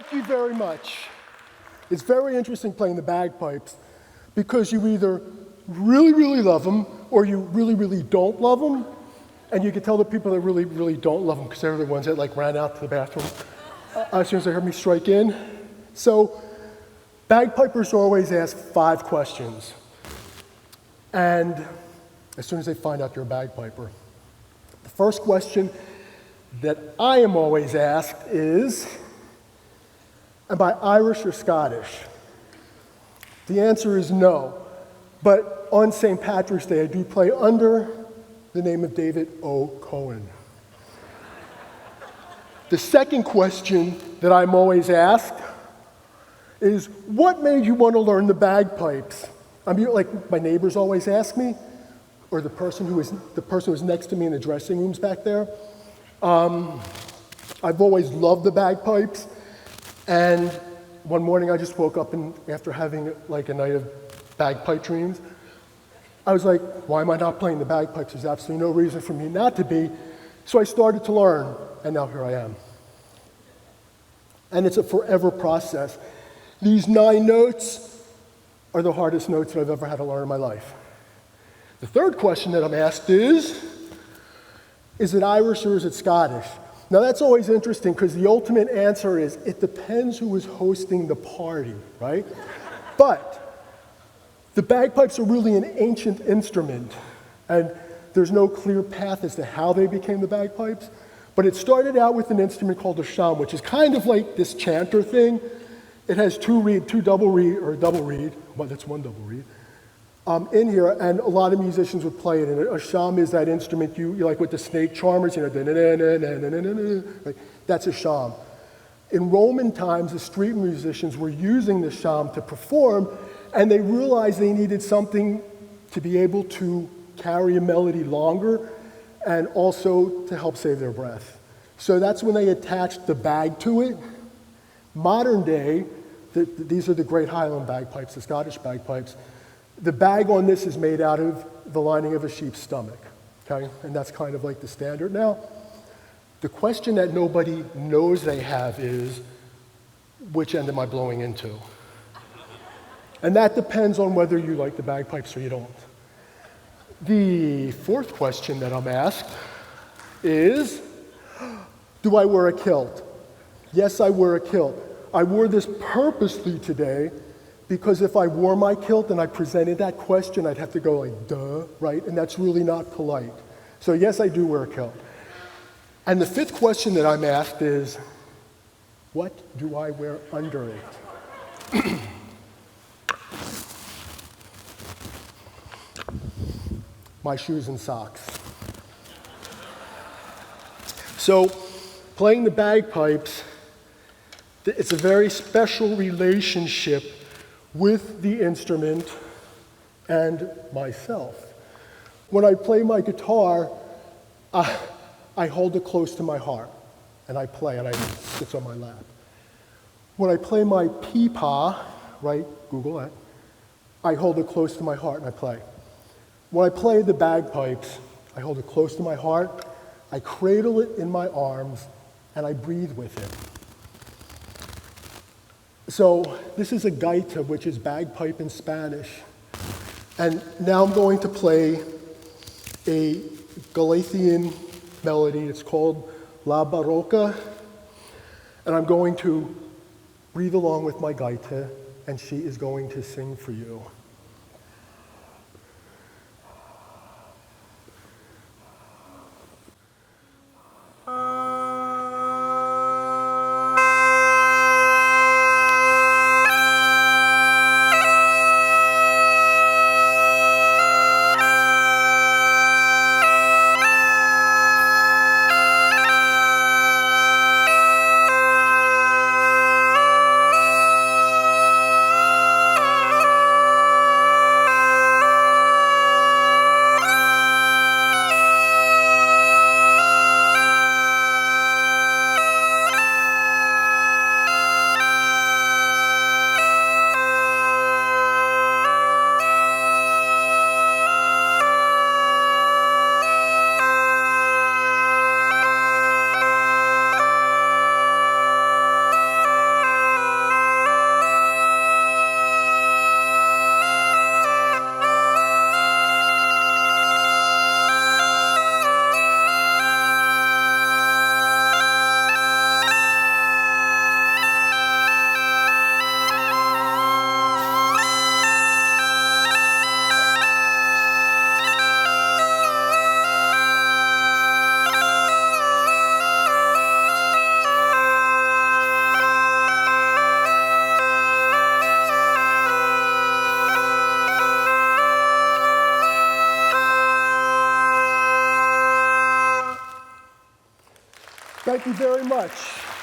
Thank you very much. It's very interesting playing the bagpipes because you either really, really love them or you really, really don't love them. And you can tell the people that really, really don't love them because they're the ones that like ran out to the bathroom as soon as they heard me strike in. So bagpipers are always asked 5 questions. And as soon as they find out you're a bagpiper, the first question that I am always asked is, am I Irish or Scottish? The answer is no. But on St. Patrick's Day, I do play under the name of David O. Cohen. The second question that I'm always asked is, what made you want to learn the bagpipes? I mean, like my neighbors always ask me, or the person who was next to me in the dressing rooms back there. I've always loved the bagpipes, and one morning I just woke up and after having like a night of bagpipe dreams, I was like, why am I not playing the bagpipes? There's absolutely no reason for me not to be. So I started to learn, and now here I am. And it's a forever process. These 9 notes are the hardest notes that I've ever had to learn in my life. The third question that I'm asked is it Irish or is it Scottish? Now that's always interesting because the ultimate answer is it depends who is hosting the party, right? But the bagpipes are really an ancient instrument, and there's no clear path as to how they became the bagpipes. But it started out with an instrument called a sham, which is kind of like this chanter thing. It has 2 double reed, well, that's 1 double reed, in here, and a lot of musicians would play it. And a sham is that instrument you like with the snake charmers, you know, like, that's a sham. In Roman times, the street musicians were using the sham to perform, and they realized they needed something to be able to carry a melody longer and also to help save their breath. So that's when they attached the bag to it. Modern day, these are the great Highland bagpipes, the Scottish bagpipes. The bag on this is made out of the lining of a sheep's stomach, okay? And that's kind of like the standard now. The question that nobody knows they have is, which end am I blowing into? And that depends on whether you like the bagpipes or you don't. The fourth question that I'm asked is, do I wear a kilt? Yes, I wear a kilt. I wore this purposely today because if I wore my kilt and I presented that question, I'd have to go like, duh, right? And that's really not polite. So yes, I do wear a kilt. And the 5th question that I'm asked is, what do I wear under it? My shoes and socks. So playing the bagpipes, it's a very special relationship with the instrument and myself. When I play my guitar, I hold it close to my heart, and I play, and it sits on my lap. When I play my pipa, right, Google that, I hold it close to my heart and I play. When I play the bagpipes, I hold it close to my heart, I cradle it in my arms, and I breathe with it. So this is a gaita, which is bagpipe in Spanish. And now I'm going to play a Galician melody. It's called La Barroca. And I'm going to breathe along with my gaita, and she is going to sing for you. Thank you very much.